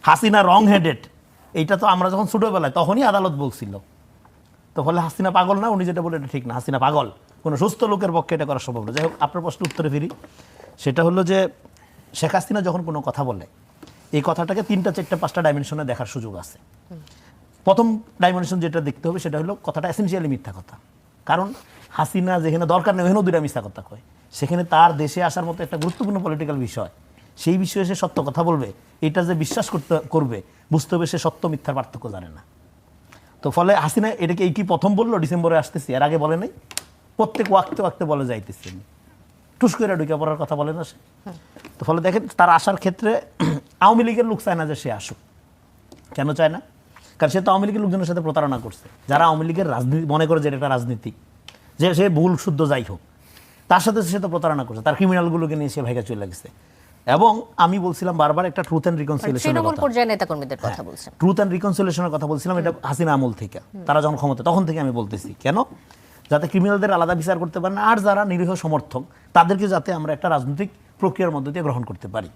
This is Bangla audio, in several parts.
হাসিনা রং হেডেড, এইটা তো আমরা যখন ছোটবেলায় তখনই আদালত বলছিল। তো ফলে হাসিনা পাগল না, উনি যেটা বলে এটা ঠিক না, হাসিনা পাগল, কোনো সুস্থ লোকের পক্ষে এটা করা সম্ভব না। যাই হোক, আপনার প্রশ্ন উত্তরে ফিরি। সেটা হলো যে শেখ হাসিনা যখন কোনো কথা বলে এই কথাটাকে 3টা 4টা 5টা ডাইমেনশনে দেখার সুযোগ আছে। প্রথম ডাইমেনশন যেটা দেখতে হবে সেটা হলো কথাটা এসেনশিয়ালি মিথ্যা কথা। কারণ হাসিনা যেখানে দরকার নেই ওখানেও 2টা মিথ্যা কথা কয়, সেখানে তার দেশে আসার মতো একটা গুরুত্বপূর্ণ পলিটিক্যাল বিষয়, সেই বিষয়ে সে সত্য কথা বলবে, এটা যে বিশ্বাস করবে বুঝতে হবে সে সত্য মিথ্যার পার্থক্য জানে না। তো ফলে হাসিনা এটাকে এই কি প্রথম বললো ডিসেম্বরে আসতেছি, এর আগে বলে নাই? প্রত্যেক ওয়াক্তে বলে যাইতেছে, টুস করে ঢুকে পড়ার কথা বলে না সে। তো ফলে দেখেন তার আসার ক্ষেত্রে আওয়ামী লীগের লোক চায় না যে সে আসুক। কেন চায় না? কারণ সে তো আওয়ামী লীগের লোকজনের সাথে প্রতারণা করছে, যারা আওয়ামী লীগের রাজনীতি মনে করে যে এটা রাজনীতি, যে সে ভুল শুদ্ধ যাই হোক, তার সাথে সে তো প্রতারণা করছে, তার ক্রিমিনালগুলোকে নিয়ে সে ভাইগা চলে গেছে। এবং আমি বলছিলাম বারবার একটা ট্রুথ অ্যান্ড রিকনসিলিয়েশনের কথা, ট্রুথ অ্যান্ড রিকনসিলিয়েশনের কথা বলছিলাম, এটা হাসিনা আমল থেকে, তারা যখন ক্ষমতা তখন থেকে আমি বলতেছি, কেন? যাতে ক্রিমিনালদের আলাদা বিচার করতে পারে না, আর যারা নিরীহ সমর্থক তাদেরকে যাতে আমরা একটা রাজনৈতিক প্রক্রিয়ার মধ্যে দিয়ে গ্রহণ করতে পারি।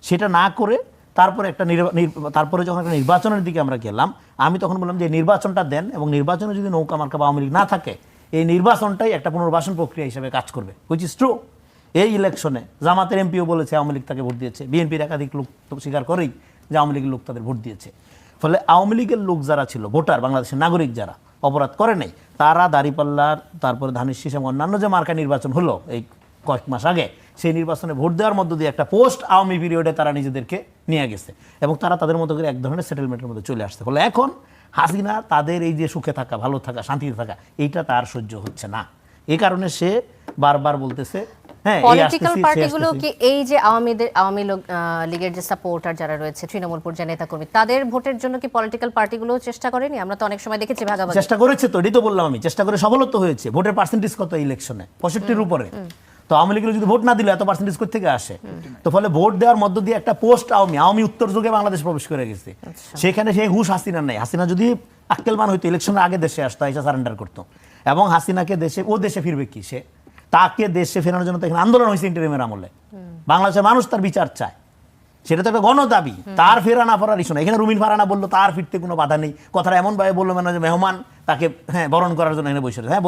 সেটা না করে তারপরে যখন একটা নির্বাচনের দিকে আমরা গেলাম, আমি তখন বললাম যে নির্বাচনটা দেন, এবং নির্বাচনে যদি নৌকা মার্কা বা আওয়ামী লীগ না থাকে, এই নির্বাচনটাই একটা পুনর্বাসন প্রক্রিয়া হিসেবে কাজ করবে, হুইচ ইজ ট্রু। এই ইলেকশনে জামাতের এমপিও বলেছে আওয়ামী লীগ তাকে ভোট দিয়েছে, বিএনপির একাধিক লোক তো স্বীকার করেই যে আওয়ামী লীগের লোক তাদের ভোট দিয়েছে। ফলে আওয়ামী লীগের লোক যারা ছিল, ভোটার, বাংলাদেশের নাগরিক যারা অপরাধ করে নাই, তারা দাঁড়িপাল্লার, তারপরে ধানের শীষ এবং অন্যান্য যে মার্কা নির্বাচন হলো এই কয়েক মাস আগে, সেই নির্বাচনে ভোট দেওয়ার মধ্য দিয়ে একটা পোস্ট আওয়ামী পিরিয়ডে তারা নিজেদেরকে নিয়ে গেছে, এবং তারা তাদের মতো করে এক ধরনের সেটেলমেন্টের মধ্যে চলে আসছে। ফলে এখন হাসিনা তাদের এই যে সুখে থাকা, ভালো থাকা, শান্তিতে থাকা, এইটা তার সহ্য হচ্ছে না। এই কারণে সে বারবার বলতেছে, হ্যাঁ, পলিটিক্যাল পার্টিগুলো কি এই যে আওয়ামী লীগের যে সাপোর্টার যারা রয়েছে, তৃণমূল পর্যায়ে নেতাকর্মী, তাদের ভোটের জন্য কি পলিটিক্যাল পার্টিগুলো চেষ্টা করেনি? আমরা তো অনেক সময় দেখেছি ভাগাভাগি চেষ্টা করেছে, তো এটাই তো বললাম আমি, চেষ্টা করে সফলও তো হয়েছে। ভোটের পার্সেন্টেজ কত ইলেকশনে? 65-র উপরে। তো আওয়ামী লীগের যদি ভোট না দিলে এত পার্সেন্টেজ কোথা থেকে আসে? তো ফলে ভোট দেওয়ার মধ্য দিয়ে একটা পোস্ট আওয়ামী উত্তর যুগে বাংলাদেশ প্রবেশ করে গেছে। সেখানে সেই হুশ হাসিনা নাই। হাসিনা যদি আক্কেলমান হইতো এলেকশনের আগে দেশে আসতো, এসে সারেন্ডার করতো, এবং হাসিনাকে দেশে ফিরবে কি? সে তাকে দেশে ফেরানোর জন্য তো এখানে আন্দোলন হয়েছে ইন্টারিমের আমলে। বাংলাদেশের মানুষ তার বিচার চায়, সেটা তো একটা গণদাবি। তার ফেরা না ফেরার ইস্যু না। এখানে রুমিন ফারানা বললো তার ফিরতে কোনো বাধা নেই, কথাটা এমনভাবে বললো মানে যে মেহমান তাকে বরণ করার জন্য এখানে বৈশা রয়েছে।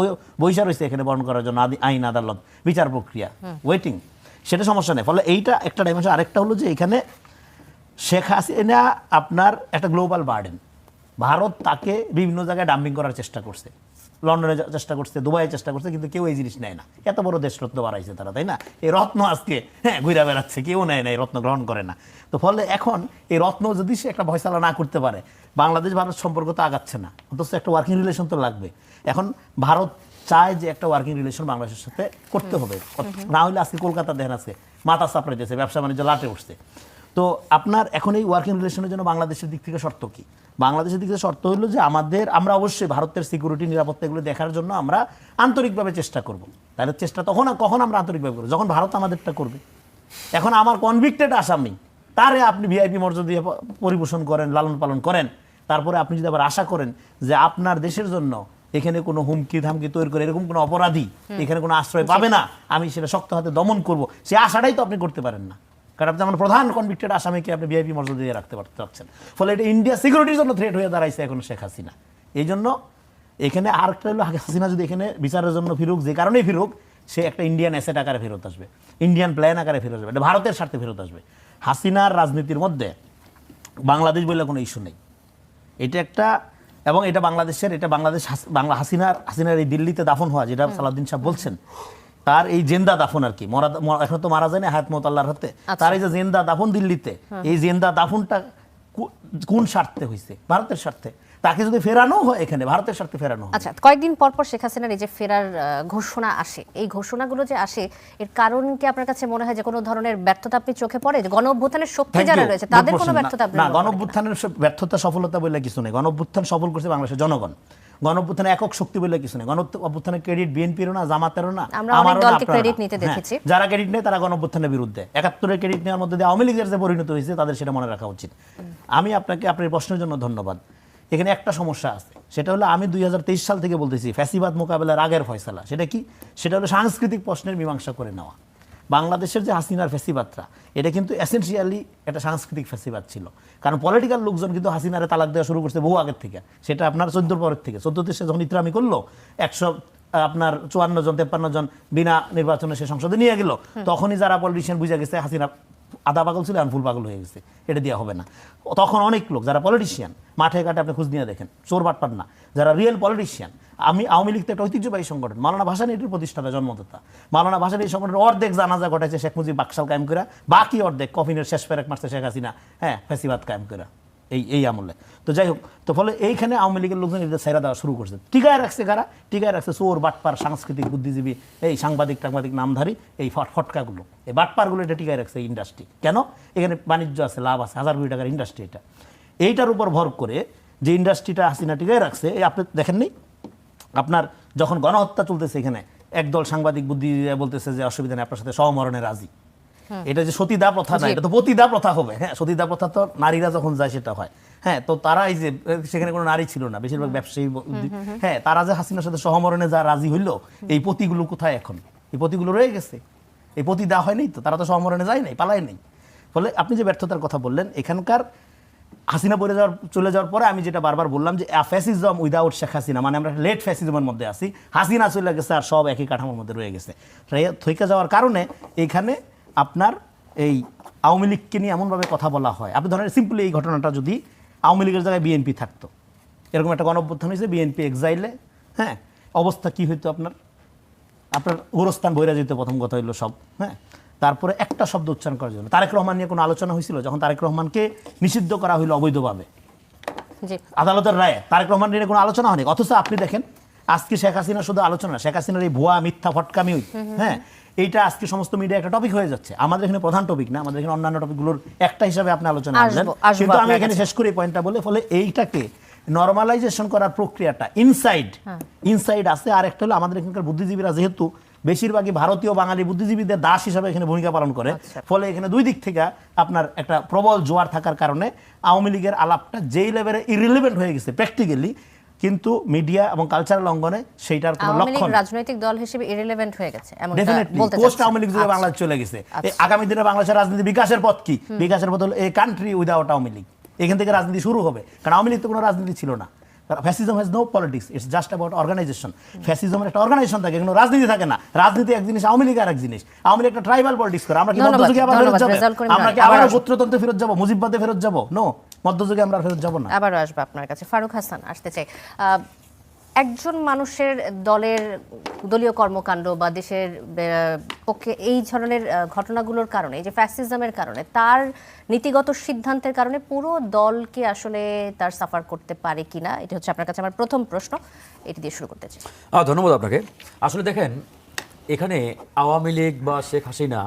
বৈশা রয়েছে এখানে বরণ করার জন্য, আইন, আদালত, বিচার প্রক্রিয়া, ওয়েটিং, সেটা সমস্যা নেই। ফলে এইটা একটা ডাইমেনশন। আরেকটা হলো যে এখানে শেখ হাসিনা আপনার একটা গ্লোবাল বার্ডেন। ভারত তাকে বিভিন্ন জায়গায় ডাম্পিং করার চেষ্টা করছে, লন্ডনে চেষ্টা করছে, দুবাইয়ে চেষ্টা করছে, কিন্তু কেউ এই জিনিস নেয় না। এত বড় দেশ রত্ন বাড়াইছে তারা, তাই না? এই রত্ন আজকে ঘুরে বেড়াচ্ছে, কেউ নেয় না, এই রত্ন গ্রহণ করে না। তো ফলে এখন এই রত্ন যদি সে একটা ফয়সালা না করতে পারে, বাংলাদেশ ভারত সম্পর্ক তো আগাচ্ছে না, অথচ একটা ওয়ার্কিং রিলেশন তো লাগবে। এখন ভারত চায় যে একটা ওয়ার্কিং রিলেশন বাংলাদেশের সাথে করতে হবে, না হলে আজকে কলকাতা দেখেন আছে মাথা চাপড়াইতেছে, ব্যবসা বাণিজ্য লাটে উঠছে। তো আপনার এখন এই ওয়ার্কিং রিলেশনের জন্য বাংলাদেশের দিক থেকে শর্ত কি? বাংলাদেশের দিক থেকে শর্ত হলো যে আমরা অবশ্যই ভারতের সিকিউরিটি, নিরাপত্তা এগুলো দেখার জন্য আমরা আন্তরিকভাবে চেষ্টা করব। তাহলে চেষ্টা কখন আমরা আন্তরিকভাবে করবো? যখন ভারত আমাদেরটা করবে। এখন আমার কনভিক্টেড আসামি, তারে আপনি ভিআইপি মর্যাদা দিয়ে পরিপোষণ করেন, লালন পালন করেন, তারপরে আপনি যদি আবার আশা করেন যে আপনার দেশের জন্য এখানে কোনো হুমকি ধামকি তৈরি করে এরকম কোনো অপরাধী এখানে কোনো আশ্রয় পাবে না, আমি সেটা শক্ত হাতে দমন করব, সে আশাটাই তো আপনি করতে পারেন না। কারণ আপনি আমার প্রধান কনভিক্টেড আসামিকে আপনি ভিআইপি মর্যাদা দিয়ে রাখতে পারছেন। ফলে এটা ইন্ডিয়া সিকিউরিটির জন্য থ্রেট হয়ে দাঁড়াইছে এখন শেখ হাসিনা। এই জন্য এখানে আরেকটা হলো, হাসিনা যদি এখানে বিচারের জন্য ফিরুক, যে কারণেই ফিরুক, সে একটা ইন্ডিয়ান অ্যাসেট আকারে ফেরত আসবে, ইন্ডিয়ান প্ল্যান আকারে ফেরত আসবে, এটা ভারতের স্বার্থে ফেরত আসবে। হাসিনার রাজনীতির মধ্যে বাংলাদেশ বলে কোনো ইস্যু নেই। এটা একটা, এবং এটা বাংলাদেশের, এটা হাসিনার এই দিল্লিতে দাফন হওয়া, যেটা সালাউদ্দিন সাহেব বলছেন, তার এই জেন্দা দাফন আর কি, এখন তো মারা যায় না, হায়াত মত আল্লাহর হাতে, তার এই যে জেন্দা দাফন দিল্লিতে, এই জেন্দা দাফনটা কোন স্বার্থে হয়েছে? ভারতের স্বার্থে। তাকে যদি ফেরানো হয় এখানে, ভারতের স্বার্থে ফেরানো হয়। আচ্ছা, কয়েকদিন পর শেখ হাসিনার এই যে ফেরার ঘোষণা আসে, এই ঘোষণাগুলো যে আসে, এর কারণ কি আপনার কাছে মনে হয় যে কোনো ধরনের ব্যর্থতা আপনি চোখে পড়ে? যে গণ-অভ্যুত্থানের শক্তি যারা রয়েছে তাদের কোনো ব্যর্থতা? না, গণ-অভ্যুত্থানের ব্যর্থতা সফলতা বলে কিছু নেই। গণ-অভ্যুত্থান সফল করছে বাংলাদেশের জনগণ। গণ-অভ্যুত্থানের একক শক্তি বলে কিছু নেই। গণ-অভ্যুত্থানের ক্রেডিট বিএনপিরও না, জামাতেরও না, আমারও না, ক্রেডিট নিতে দেখেছি। যারা ক্রেডিট নেয় তারা গণ-অভ্যুত্থানের বিরুদ্ধে। 71-এর ক্রেডিট নেওয়ার মধ্যে দিয়ে আওয়ামী লীগের যে পরিণত হয়েছে তাদের সেটা মনে রাখা উচিত। আমি আপনাকে আপনার প্রশ্নের জন্য ধন্যবাদ। এখানে একটা সমস্যা আছে, সেটা হলো আমি 2023 সাল থেকে বলতেছি ফ্যাসিবাদ মোকাবেলার আগের ফয়সালা। সেটা কি? সেটা হলো সাংস্কৃতিক প্রশ্নের মীমাংসা করে নেওয়া। বাংলাদেশের যে হাসিনার ফেসিবাদটা এটা কিন্তু এসেনশিয়ালি একটা সাংস্কৃতিক ফেসিবাদ ছিল, কারণ পলিটিক্যাল লোকজন কিন্তু হাসিনারে তালাক দেওয়া শুরু করছে বহু আগের থেকে, সেটা আপনার 14 পরের থেকে। 14 সে যখন ইতরামি করলো 154 জন 53 জন বিনা নির্বাচনে সে সংসদে নিয়ে গেল, তখনই যারা পলিটিশিয়ান বুঝে গেছে হাসিনা আধা পাগল ছিল আর ফুল পাগল হয়ে গেছে, এটা দেওয়া হবে না। তখন অনেক লোক যারা পলিটিশিয়ান মাঠে ঘাটে আপনি খোঁজ নিয়ে দেখেন, চোর বাটপার না, যারা রিয়েল পলিটিশিয়ান, আওয়ামী লীগ তো একটা ঐতিহ্যবাহী সংগঠন, মাওলানা ভাসানী এটির প্রতিষ্ঠাতা জন্মদাতা, মাওলানা ভাসানী এই সংগঠনের অর্ধেক জানাজা ঘটাইছে শেখ মুজিব বাকশাল কায়েম করা, বাকি অর্ধেক কফিনের শেষ পেরেক মারছে শেখ হাসিনা, হ্যাঁ ফেসিবাদ কায়েম করা এই আমলে। তো যাই হোক, তো ফলে এইখানে আওয়ামী লীগের লোকজন এটা ছেড়া দেওয়া শুরু করছে। টিকায় রাখছে কারা? টিকায় রাখছে চোর বাটপার সাংস্কৃতিক বুদ্ধিজীবী এই সাংবাদিক টাংবাদিক নামধারী এই ফটকাগুলো, এই বাটপারগুলো এটা টিকায় রাখছে ইন্ডাস্ট্রি। কেন? এখানে বাণিজ্য আছে, লাভ আছে, হাজার কোটি টাকার ইন্ডাস্ট্রি এটা। এইটার উপর ভর করে যে ইন্ডাস্ট্রিটা হাসিনা টিকায় রাখছে, এই আপনি দেখেননি আপনার যখন গণহত্যা চলতেছে এখানে একদল সাংবাদিক বুদ্ধিজীবীরা বলতেছে যে অসুবিধা নেই, আপনার সাথে সহমরণে রাজি। এটা যে সতীদাহ প্রথা না, এটা তো পতিদাহ প্রথা হবে। হ্যাঁ, সতীদাহ প্রথা তো নারীরা যখন যায় সেটা হয়। হ্যাঁ, তো তারা এই যে সেখানে কোনো নারী ছিল না, বেশিরভাগ ব্যবসায়ী, হ্যাঁ, তারা যে হাসিনার সাথে সহমরণে যা রাজি হইলো, এই পতিগুলো কোথায় এখন? এই পতিগুলো রয়ে গেছে, এই পতি দেওয়া হয়নি তো, তারা তো সহমরণে যায় নাই, পালায় নেই। ফলে আপনি যে ব্যর্থতার কথা বললেন, এখানকার হাসিনা চলে যাওয়ার পরে আমি যেটা বারবার বললাম যে ফ্যাসিজম উইদাউট শেখ হাসিনা, মানে আমরা লেট ফ্যাসিজমের মধ্যে আছি, হাসিনা চলে গেছে আর সব একই কাঠামোর মধ্যে রয়ে গেছে। থেকে যাওয়ার কারণে এইখানে আপনার এই আওয়ামী লীগকে নিয়ে এমনভাবে কথা বলা হয়। আপনি ধরেন সিম্পলি এই ঘটনাটা যদি আওয়ামী লীগের জায়গায় বিএনপি থাকতো, এরকম একটা গণঅভ্যুত্থান হয়েছে, বিএনপি এক্সাইলে, হ্যাঁ, অবস্থা কি হইতো? আপনার গোরস্থান বইরা যেত, প্রথম কথা হইলো সব, হ্যাঁ। তারপরে একটা শব্দ উচ্চারণ করার জন্য তারেক রহমান নিয়ে কোনো আলোচনা হয়েছিল? যখন তারেক রহমানকে নিষিদ্ধ করা হইলো অবৈধভাবে আদালতের রায়ে, তারেক রহমান নিয়ে কোনো আলোচনা হয়নি। অথচ আপনি দেখেন আজকে শেখ হাসিনা শুধু আলোচনা, শেখ হাসিনার এই ভুয়া মিথ্যা ফটকামি, হ্যাঁ, এইটা আজকে সমস্ত মিডিয়া একটা টপিক হয়ে যাচ্ছে। আমাদের এখানে প্রধান টপিক না, আমাদের এখানে অন্যান্য টপিকগুলোর একটা হিসাবে আপনি আলোচনা করলেন, কিন্তু আমি এখানে শেষ করে এই পয়েন্টটা বলে, ফলে এইটাকে নরমালাইজেশন করার প্রক্রিয়াটা ইনসাইড আছে। আর একটা হলো আমাদের এখানকার বুদ্ধিজীবীরা যেহেতু বেশিরভাগই ভারতীয় বাঙালি বুদ্ধিজীবীদের দাস হিসাবে এখানে ভূমিকা পালন করে, ফলে এখানে দুই দিক থেকে আপনার একটা প্রবল জোয়ার থাকার কারণে আওয়ামী লীগের আলাপটা যেই লেভেলে ইরিলেভেন্ট হয়ে গেছে প্র্যাকটিক্যালি, কিন্তু মিডিয়া এবং কালচারাল অঙ্গনে সেইটার কোনো লক্ষণ, রাজনৈতিক দল হিসেবে ইরিলেভেন্ট হয়ে গেছে এমনটা ডেফিনেটলি বলতে পোস্ট আওয়ামী লীগ যুগে বাংলাদেশ চলে গেছে। আগামী দিনে বাংলাদেশের রাজনীতি বিকাশের পথ কি? বিকাশের পথ হলো এই কান্ট্রি উইদাউট আওয়ামী লীগ। এখান থেকে রাজনীতি শুরু হবে, কারণ আওয়ামী লীগ তো কোনো রাজনীতি ছিল না। Fascism has no politics, it's just about organisation. ফ্যাসিজমের একটা অর্গানাইজেশন থাকে, কোনো রাজনীতি থাকে না। রাজনীতি এক জিনিস, আওয়ামী লীগ আর এক জিনিস। আওয়ামী লীগ একটা ট্রাইবাল পলিটিক্স করে। আমরা কি মধ্যযুগে আবার ফেরত যাব? আমরা কি আবার গোত্রতন্ত্রে ফেরত যাব? মুজিববাদে ফেরত যাব? নো, মধ্যযুগে আমরা ফেরত যাব না। আবারও আসবে আপনার কাছে। ফারুক হাসান, আসতে চাই, একজন মানুষের দলীয় কর্মকাণ্ড বা দেশের পক্ষে এই ধরনের ঘটনাগুলোর কারণে, এই যে ফ্যাসিজমের কারণে, তার নীতিগত সিদ্ধান্তের কারণে পুরো দলকে আসলে তার সাফার করতে পারে কিনা, এটা হচ্ছে আপনার কাছে আমার প্রথম প্রশ্ন। এটি দিয়ে শুরু করতে চাই। ধন্যবাদ আপনাকে। আসলে দেখেন, এখানে আওয়ামী লীগ বা শেখ হাসিনা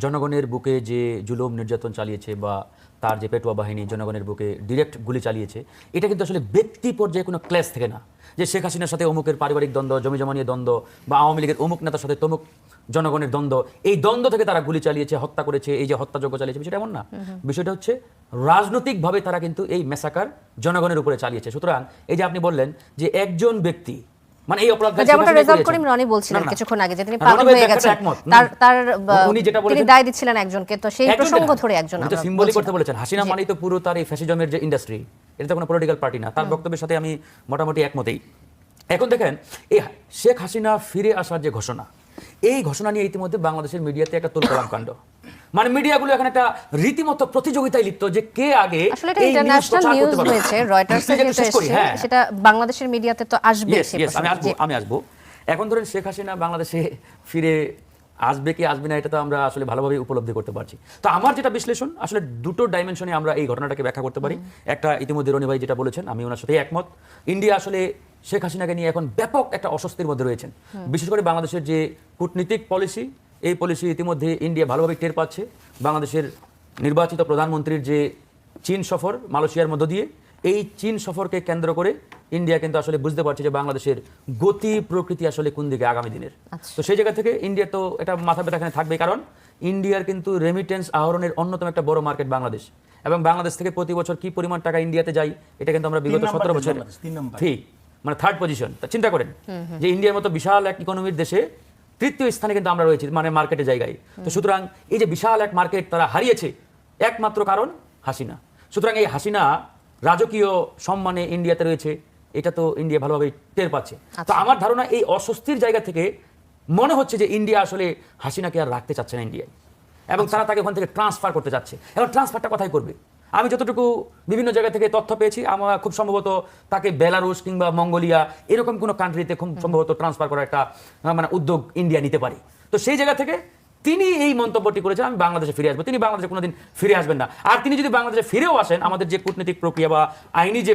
জনগণের বুকে যে জুলুম নির্যাতন চালিয়েছে বা তার যে পেটুয়া বাহিনী জনগণের বুকে ডিরেক্ট গুলি চালিয়েছে, এটা কিন্তু আসলে ব্যক্তি পর্যায়ে কোনো ক্লেশ থেকে না, যে শেখ হাসিনার সাথে অমুকের পারিবারিক দ্বন্দ্ব, জমি জমা নিয়ে দ্বন্দ্ব, বা আওয়ামী লীগের অমুক নেতার সাথে তমুক জনগণের দ্বন্দ্ব, এই দ্বন্দ্ব থেকে তারা গুলি চালিয়েছে, হত্যা করেছে, এই যে হত্যাযজ্ঞ চালিয়েছে, বিষয়টা এমন না। বিষয়টা হচ্ছে রাজনৈতিকভাবে তারা কিন্তু এই মেসাকার জনগণের উপরে চালিয়েছে। সুতরাং এই যে আপনি বললেন যে একজন ব্যক্তি, মানে এই অপরাধ, যেমনটা রেজাল্ট করিম রনি বলছিলেন কিছুক্ষণ আগে, যে তিনি পাগল হয়ে গেছেন, উনি যেটা বলেছেন, তিনি দায় দিচ্ছিলেন একজনকে, তো সেই প্রসঙ্গ ধরে একজন আমরা সিম্বলিক করতে বলেছেন। হাসিনা মানেই তো পুরো তার এই ফ্যাসিজমের যে ইন্ডাস্ট্রি, এটা তো কোনো পলিটিক্যাল পার্টি না। তার বক্তব্যের সাথে আমি মোটামুটি একমতই। এখন দেখেন, এই শেখ হাসিনা ফিরে আসার যে ঘোষণা, এই ঘোষণা নিয়ে ইতিমধ্যে বাংলাদেশের মিডিয়াতে একটা তোলপাড় কাণ্ড, মানে মিডিয়াগুলো এখন একটা রীতিমতো প্রতিযোগিতায় লিপ্ত যে কে আগে এই ইন্টারন্যাশনাল নিউজ হয়েছে, রয়টার্স থেকে এসেছে, সেটা বাংলাদেশের মিডিয়াতে তো আসবে। আমি আসবো। এখন ধরেন শেখ হাসিনা বাংলাদেশে ফিরে আসবে কি আসবে না, এটা তো আমরা আসলে ভালোভাবে উপলব্ধি করতে পারছি। তো আমার যেটা বিশ্লেষণ, আসলে দুটো ডাইমেনশনে আমরা এই ঘটনাটাকে ব্যাখ্যা করতে পারি। একটা, ইতিমধ্যে রনি ভাই যেটা বলেছেন, আমি ওনার সাথে একমত। ইন্ডিয়া আসলে শেখ হাসিনাকে নিয়ে এখন ব্যাপক একটা অস্বস্তির মধ্যে রয়েছেন। বিশেষ করে বাংলাদেশের যে কূটনীতিক পলিসি, এই পলিসি ইতিমধ্যে ইন্ডিয়া ভালোভাবে টের পাচ্ছে। বাংলাদেশের নির্বাচিত প্রধানমন্ত্রীর যে চীন সফর মালয়েশিয়ার মধ্য দিয়ে, এই চীন সফরকে কেন্দ্র করে ইন্ডিয়া কিন্তু আসলে বুঝতে পারছে যে বাংলাদেশের গতি প্রকৃতি আসলে কোন দিকে আগামী দিনের। তো সেই জায়গা থেকে ইন্ডিয়া তো এটা মাথা ব্যথা এখানে থাকবে, কারণ ইন্ডিয়ার কিন্তু রেমিটেন্স আহরণের অন্যতম একটা বড় মার্কেট বাংলাদেশ, এবং বাংলাদেশ থেকে প্রতি বছর কি পরিমাণ টাকা ইন্ডিয়াতে যায়, এটা কিন্তু আমরা বিগত 17 বছর, ঠিক মানে থার্ড পজিশন। চিন্তা করেন যে ইন্ডিয়ার মতো বিশাল এক ইকোনমির দেশে তৃতীয় স্থানে কিন্তু আমরা রয়েছি, মানে মার্কেটের জায়গায়। তো সুতরাং এই যে বিশাল এক মার্কেট তারা হারিয়েছে, একমাত্র কারণ হাসিনা। সুতরাং এই হাসিনা রাজকীয় সম্মানে ইন্ডিয়াতে রয়েছে, এটা তো ইন্ডিয়া ভালোভাবে টের পাচ্ছে। তো আমার ধারণা এই অস্বস্তির জায়গা থেকে মনে হচ্ছে যে ইন্ডিয়া আসলে হাসিনাকে আর রাখতে চাচ্ছে না ইন্ডিয়ায়, এবং তারা তাকে ওখান থেকে ট্রান্সফার করতে চাচ্ছে। এখন ট্রান্সফারটা কোথায় করবে? আমি যতটুকু বিভিন্ন জায়গা থেকে তথ্য পেয়েছি, আমার খুব সম্ভবত তাকে বেলারুশ কিংবা মঙ্গোলিয়া এরকম কোনো কান্ট্রিতে খুব সম্ভবত ট্রান্সফার করার একটা মানে উদ্যোগ ইন্ডিয়া নিতে পারে। তো সেই জায়গা থেকে তিনি এই মন্তব্যটি করেছেন, আমি বাংলাদেশে ফিরে আসবো। তিনি বাংলাদেশে কোনোদিন ফিরে আসবেন না। আর তিনি যদি বাংলাদেশে ফিরেও আসেন, আমাদের যে কূটনৈতিক প্রক্রিয়া বা আইনি যে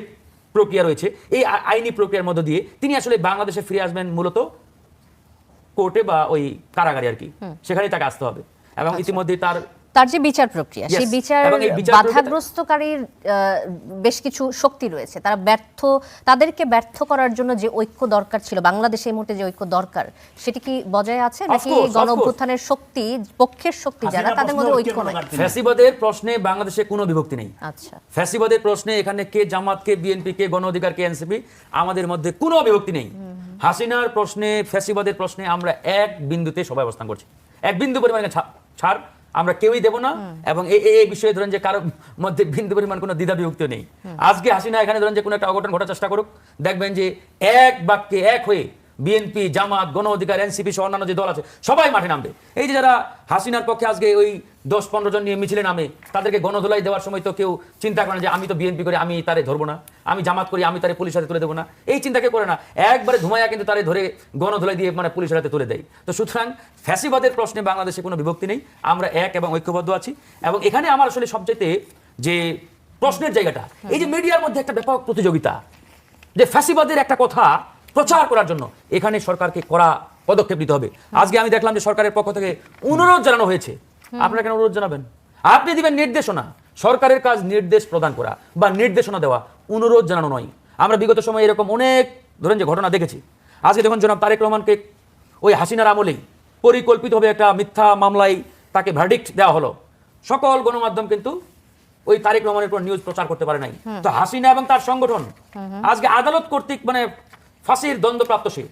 প্রক্রিয়া রয়েছে, এই আইনি প্রক্রিয়ার মধ্য দিয়ে তিনি আসলে বাংলাদেশে ফিরে আসবেন মূলত কোর্টে বা ওই কারাগারে আর কি, সেখানেই তাকে আসতে হবে। এবং ইতিমধ্যে তার যে বিচার প্রক্রিয়া, সেই Yes, বিচার এবং এই বিচার বাধাগ্রস্তকারীর বেশ কিছু শক্তি রয়েছে। তাদেরকে ব্যর্থ করার জন্য যে ঐক্য দরকার ছিল, বাংলাদেশে এই মুহূর্তে যে ঐক্য দরকার, সেটি কি বজায় আছে নাকি course, গণ of course. অভ্যুত্থানের শক্তি, পক্ষের শক্তি যারা, তাদের মধ্যে ঐক্য নাই? ফ্যাসিবাদের প্রশ্নে বাংলাদেশে কোনো বিভক্তি নেই। আচ্ছা, ফ্যাসিবাদের প্রশ্নে এখানে কে জামাত, কে বিএনপি, কে গণ অধিকার, কে এনসিপি, আমাদের মধ্যে কোনো বিভক্তি নেই। হাসিনার প্রশ্নে, ফ্যাসিবাদের প্রশ্নে আমরা এক বিন্দুতে সবাই অবস্থান করছি। এক বিন্দু পরিমাণে ছাড় আমরা কেউই দেব না। এবং এই বিষয়ে ধরেন যে কারোর মধ্যে বিন্দু পরিমাণ কোনো দ্বিধা বিভক্তি নেই। আজকে হাসিনা এখানে ধরেন যে কোনো একটা অঘটন ঘটার চেষ্টা করুক, দেখবেন যে এক বাক্যে এক হয়ে বিএনপি, জামাত, গণ অধিকার, এনসিপি সহ অন্যান্য যে দল আছে সবাই মাঠে নামবে। এই যে যারা হাসিনার পক্ষে আজকে ওই 10-15 জন নিয়ে মিছিলে নামে, তাদেরকে গণধোলাই দেওয়ার সময় তো কেউ চিন্তা করে না যে আমি তো বিএনপি করি, আমি তারে ধরবো না, আমি জামাত করি, আমি তারে পুলিশের হাতে তুলে দেবো না, এই চিন্তা কেউ করে না। একবারে ধুমাইয়া কিন্তু তারে ধরে গণধোলাই দিয়ে মানে পুলিশের হাতে তুলে দেয়। তো সুতরাং ফ্যাসিবাদের প্রশ্নে বাংলাদেশে কোনো বিভক্তি নেই, আমরা এক এবং ঐক্যবদ্ধ আছি। এবং এখানে আমার আসলে সবচাইতে যে প্রশ্নের জায়গাটা, এই যে মিডিয়ার মধ্যে একটা ব্যাপক প্রতিযোগিতা, যে ফ্যাসিবাদের একটা কথা প্রচার করার জন্য এখানে সরকারকে কড়া পদক্ষেপ নিতে হবে। আজকে আমি দেখলাম যে সরকারের পক্ষ থেকে অনুরোধ জানানো হয়েছে। আপনারা কেন অনুরোধ জানাবেন? আপনি দিবেন নির্দেশনা। সরকারের কাজ নির্দেশ প্রদান করা বা নির্দেশনা দেওয়া, অনুরোধ জানানো নয়। আমরা বিগত সময়ে এরকম অনেক ধরেন যে ঘটনা দেখেছি। আজকে যখন জনাব তারেক রহমানকে ওই হাসিনার আমলেই পরিকল্পিতভাবে একটা মিথ্যা মামলায় তাকে ভার্ডিক্ট দেওয়া হলো, সকল গণমাধ্যম কিন্তু ওই তারেক রহমানের উপর নিউজ প্রচার করতে পারে নাই। তো হাসিনা এবং তার সংগঠন আজকে আদালত কর্তৃক মানে ফাঁসির দণ্ডপ্রাপ্ত সে।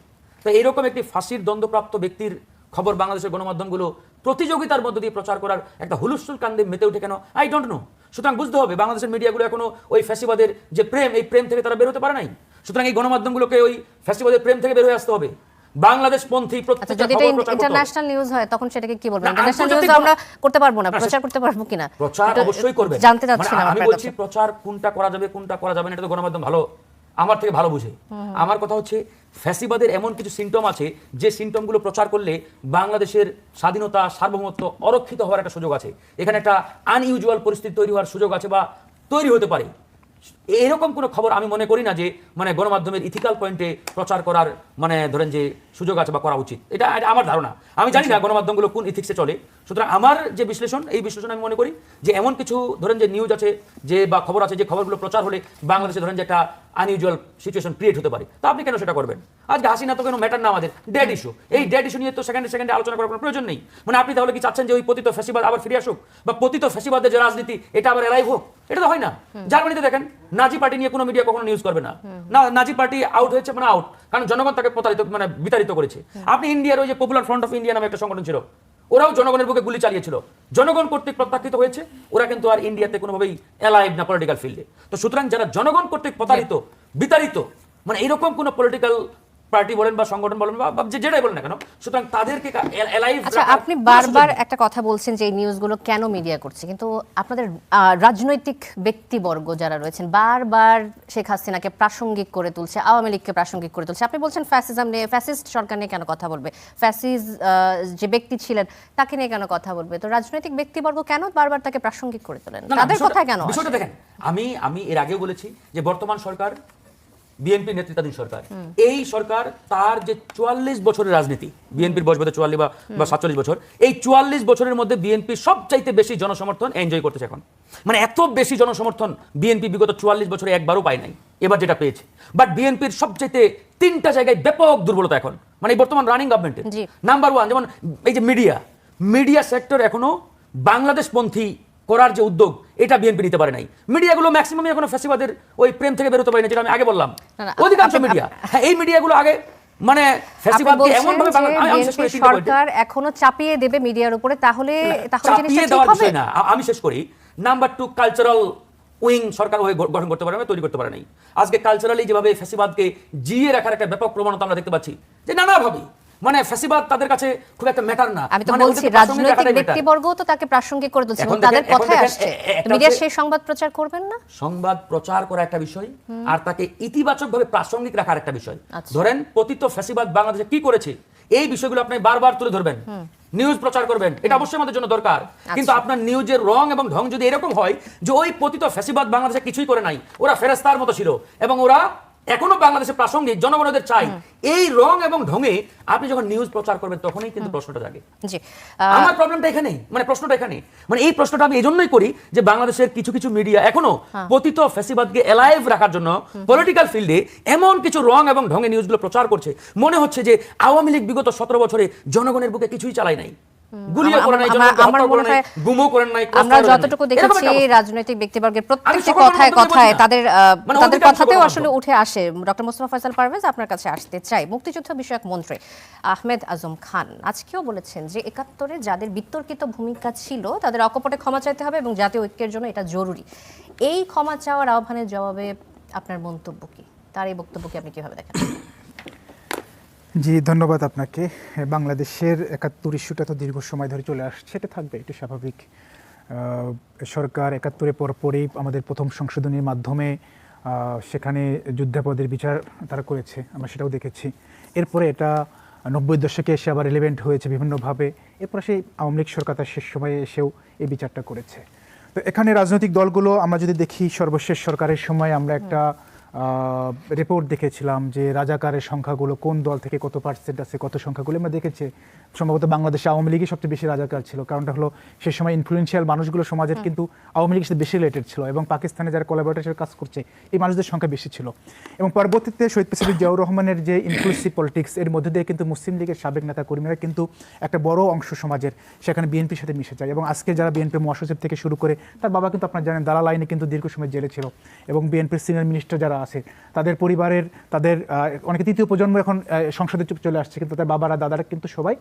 তো এইরকম একটি ফাঁসির দণ্ডপ্রাপ্ত ব্যক্তির খবর বাংলাদেশের গণমাধ্যমগুলো প্রতিযোগিতার মধ্য দিয়ে প্রচার করার একটা হুলস্থুল কান্দে মেতে উঠে কেন, আই ডোন্ট নো। সুতরাং বুঝতে হবে বাংলাদেশের মিডিয়াগুলো এখনো ওই ফ্যাসিবাদের যে প্রেম, এই প্রেম থেকে তারা বের হতে পারে নাই। সুতরাং এই গণমাধ্যমগুলোকে ওই ফ্যাসিবাদের প্রেম থেকে বের হয়ে আসতে হবে। বাংলাদেশ পন্থী প্রত্যেকটা যদি খবর প্রচার করতে হবে। ইন্টারন্যাশনাল নিউজ হয় তখন সেটাকে কি বলবেন? না, ইন্টারন্যাশনাল নিউজ আন্তর্জাতিক আমরা করতে পারবো না, প্রচার করতে পারবো কিনা? প্রচার এটা অবশ্যই করবে। জানতে চাচ্ছিলাম আমি আপনার বলছি কাছে। প্রচার কোনটা করা যাবে কোনটা করা যাবে না, এটা তো গণমাধ্যম ভালো, আমার থেকে ভালো বুঝে। আমার কথা হচ্ছে ফ্যাসিবাদের এমন কিছু সিম্পটম আছে যে সিম্পটমগুলো প্রচার করলে বাংলাদেশের স্বাধীনতা, সার্বভৌমত্ব অরক্ষিত হওয়ার একটা সুযোগ আছে। এখানে একটা আনইউজুয়াল পরিস্থিতি তৈরি হওয়ার সুযোগ আছে বা তৈরি হতে পারে। এরকম কোনো খবর আমি মনে করি না যে মানে গণমাধ্যমের ইথিক্যাল পয়েন্টে প্রচার করার মানে ধরেন যে সুযোগ আছে বা করা উচিত। এটা আমার ধারণা। আমি জানি না গণমাধ্যমগুলো কোন ইথিক্সে চলে। সুতরাং আমার যে বিশ্লেষণ, এই বিশ্লেষণ আমি মনে করি যে এমন কিছু ধরেন যে নিউজ আছে যে বা খবর আছে যে খবরগুলো প্রচার হলে বাংলাদেশে ধরেন যে একটা আনইউজুয়াল সিচুয়েশন ক্রিয়েট হতে পারে। তো আপনি কেন সেটা করবেন? আজকে হাসিনা তো কেন ম্যাটার না, আমাদের ডেড ইস্যু। এই ডেড ইস্যু নিয়ে তো সেকেন্ডে আলোচনা করার কোনো প্রয়োজন নেই। মানে আপনি তাহলে কি চাচ্ছেন যে ওই পতিত ফ্যাসিবাদ আবার ফিরে আসুক বা পতিত ফ্যাসিবাদের যে রাজনীতি এটা আবার এলাইভ হোক? এটা তো হয় না। জার্মানিতে দেখেন নাজি পার্টি নিয়ে কোনো মিডিয়া কখনো নিউজ করবে না। নাজি পার্টি আউট হয়েছে মানে আউট, কারণ জনগণ তাকে প্রতারিত মানে বিতাড়িত করেছে। আপনি ইন্ডিয়ার ওই যে পপুলার ফ্রন্ট অফ ইন্ডিয়া নামে একটা সংগঠন ছিল, ওরাও জনগণের বুকে গুলি চালিয়েছিল, জনগণ কর্তৃক প্রত্যাখ্যিত হয়েছে। ওরা কিন্তু আর ইন্ডিয়াতে কোনোভাবেই অ্যালাইভ না পলিটিক্যাল ফিল্ডে। তো সুতরাং যারা জনগণ কর্তৃক প্রতারিত, বিতাড়িত, মানে এরকম কোনো পলিটিক্যাল পার্টি বলেন বা সংগঠন বলেন বা যেটাই বলেন না কেন, সুতরাং তাদেরকে অ্যালাইভ। আচ্ছা, আপনি বারবার একটা কথা বলছেন যে এই নিউজগুলো কেন মিডিয়া করছে, কিন্তু আপনাদের রাজনৈতিক ব্যক্তিবর্গ যারা রয়েছেন বারবার শেখ হাসিনাকে প্রাসঙ্গিক করে তুলছে, আওয়ামী লীগকে প্রাসঙ্গিক করে তুলছে। আপনি বলছেন ফ্যাসিজম নিয়ে, ফ্যাসিস্ট সরকার নিয়ে কেন কথা বলবে, ফ্যাসিস্ট যে ব্যক্তি ছিলেন তাকে নিয়ে কেন কথা বলবে? তো রাজনৈতিক ব্যক্তিবর্গ কেন বারবার তাকে প্রাসঙ্গিক করে তোলেন? তাদের কথা কেন? বিষয়টা দেখেন, আমি এর আগেও বলেছি যে বর্তমান সরকার বিএনপি নেতৃত্বাধীন সরকার, এই সরকার তার যে 44 বছরের রাজনীতি, বিএনপির বয়স বোধহয় 44 বা 47 বছর, এই 44 বছরের মধ্যে বিএনপি সবচাইতে বেশি জনসমর্থন এনজয় করতেছে এখন। মানে এত বেশি জনসমর্থন বিএনপি বিগত 44 বছরে একবারও পায় নাই, এবার যেটা পেয়েছে। বাট বিএনপির সবচাইতে 3টা জায়গায় ব্যাপক দুর্বলতা এখন, মানে এই বর্তমান রানিং গভর্নমেন্টের। নাম্বার 1 যেমন এই যে মিডিয়া সেক্টর এখনো বাংলাদেশপন্থী করার যে উদ্যোগ, এটা বিএনপি নিতে পারে নাই। মিডিয়াগুলো ম্যাক্সিমাম এখনো ফ্যাসিবাদের ওই প্রেম থেকে বেরোতে পারে না, যেটা আমি আগে বললাম। অধিকাংশ মিডিয়া, হ্যাঁ, এই মিডিয়াগুলো আগে মানে আপনি ফ্যাসিবাদকে বলছেন এমন ভাবে যে আমি শেষ করি বিএনপি সরকার এখনো চাপিয়ে দেবে মিডিয়ার উপরে, তাহলে চাপিয়ে জিনিসটা ঠিক দেওয়ার হবে? বিষয় না, আমি শেষ করি। নাম্বার 2, কালচারাল উইং সরকার হয়ে গঠন করতে পারে না, তৈরি করতে পারে নাই। আজকে কালচারালি যেভাবে ফ্যাসিবাদকে জিয়ে রাখার একটা ব্যাপক প্রবণতা আমরা দেখতে পাচ্ছি, যে নানাভাবে মানে ফ্যাসিবাদ তাদের কাছে খুব একটা ম্যাটার না। আমি তো মানে বলছি ওদের প্রাসঙ্গিক রাজনৈতিক রাখাটাই matter। ব্যক্তিবর্গও তো তাকে প্রাসঙ্গিক করে দিচ্ছে, এখন তাদের দেখেন- এখন কথাই দেখেন, আসছে। একটা মিডিয়া হচ্ছে- সেই সংবাদ প্রচার করবেন না? সংবাদ প্রচার করা একটা বিষয়, আর তাকে ইতিবাচকভাবে প্রাসঙ্গিক রাখার একটা বিষয়। আচ্ছা। ধরেন পতিত ফ্যাসিবাদ বাংলাদেশে কি করেছে, এই বিষয়গুলো আপনি বারবার তুলে ধরবেন, নিউজ প্রচার করবেন, এটা অবশ্যই আমাদের জন্য দরকার। কিন্তু আপনার নিউজের রং এবং ঢং যদি এরকম হয় যে ওই পতিত ফ্যাসিবাদ বাংলাদেশে কিছুই করে নাই, ওরা ফেরেশতার মতো ছিল এবং ওরা এখনো বাংলাদেশে প্রাসঙ্গিক, জনগণদের চাই, এই রং এবং ঢঙে আপনি যখন নিউজ প্রচার করবেন তখনই কিন্তু প্রশ্নটা জাগে। জি, আমার প্রবলেমটা এখানেই, মানে প্রশ্নটা এখানে, মানে এই প্রশ্নটা আমি এজন্যই করি যে বাংলাদেশের কিছু কিছু মিডিয়া এখনো পতিত ফ্যাসিবাদকে এলাইভ রাখার জন্য পলিটিক্যাল ফিল্ডে এমন কিছু রং এবং ঢঙে নিউজগুলো প্রচার করছে, মনে হচ্ছে যে আওয়ামী লীগ বিগত 17 বছরে জনগণের বুকে কিছুই চালায় নাই, গুলিও করে নাই, জনগণকে আমার হত্যা মনে করে নাই, হয় গুমও করেন নাই, আমরা crossfire করেন নাই। যতটুকু এরকম দেখেছি একটা অবস্থা। রাজনৈতিক ব্যক্তিবর্গের প্রত্যেকটি সকল কথায় গণমাধ্যমে কথায় বলছি না। তাদের মানে তাদের অধিকাংশ কথাতেও গণমাধ্যম। আসলে উঠে আসে। ডক্টর মোস্তফা ফয়সাল পারভেজ, আপনার কাছে আসতে চাই। মুক্তিযুদ্ধ বিষয়ক মন্ত্রী আহমেদ আজম খান আজকেও বলেছেন যে ৭১-এ যাদের বিতর্কিত ভূমিকা ছিল তাদের অকপটে ক্ষমা চাইতে হবে এবং জাতীয় ঐক্যের জন্য এটা জরুরি। এই ক্ষমা চাওয়ার আহ্বানের জবাবে আপনার মন্তব্য কি? তার এই বক্তব্যকে আপনি কিভাবে দেখেন? জি, ধন্যবাদ আপনাকে। বাংলাদেশের ৭১ ইস্যুটা তো দীর্ঘ সময় ধরে চলে আসছে, এটা থাকবে, এটা স্বাভাবিক। সরকার ৭১-এর পরপরই আমাদের প্রথম সংশোধনীর মাধ্যমে সেখানে যুদ্ধাপরাধের বিচার তারা করেছে, আমরা সেটাও দেখেছি। এরপরে এটা ৯০-এর দশকে এসে আবার রিলেভেন্ট হয়েছে বিভিন্নভাবে। এরপরে সেই আওয়ামী লীগ সরকার তার শেষ সময়ে এসেও এই বিচারটা করেছে। তো এখানে রাজনৈতিক দলগুলো আমরা যদি দেখি, সর্বশেষ সরকারের সময় আমরা একটা রিপোর্ট দেখেছিলাম যে রাজাকারের সংখ্যাগুলো কোন দল থেকে কত পার্সেন্ট আছে, কত সংখ্যাগুলো আমরা দেখেছি। সম্ভবত বাংলাদেশে আওয়ামী লীগই সবচেয়ে বেশি রাজাকার ছিল, কারণটা হলো সেই সময় ইনফ্লুয়েন্সিয়াল মানুষগুলো সমাজের কিন্তু আওয়ামী লীগের সাথে বেশি রিলেটেড ছিল এবং পাকিস্তানে যারা কোলাবোরেটরের কাজ করছে এই মানুষদের সংখ্যা বেশি ছিল। এবং পরবর্তীতে শহীদ প্রেসিডেন্ট জিয়াউর রহমানের যে ইনক্লুসিভ পলিটিক্স, এর মধ্যে দিয়ে কিন্তু মুসলিম লীগের সাবেক নেতা কর্মীরা কিন্তু একটা বড় অংশ সমাজের সেখানে বিএনপির সাথে মিশে যায়। এবং আজকে যারা বিএনপির মহাসচিব থেকে শুরু করে, তার বাবা কিন্তু আপনারা জানেন দালাল আইনে কিন্তু দীর্ঘ সময় জেলে ছিল। এবং বিএনপির সিনিয়র মিনিস্টার যারা আছে তাদের পরিবারের, তাদের অনেকে তৃতীয় প্রজন্ম এখন সংসদে চলে আসছে, কিন্তু তাদের বাবারা দাদারা কিন্তু সবাই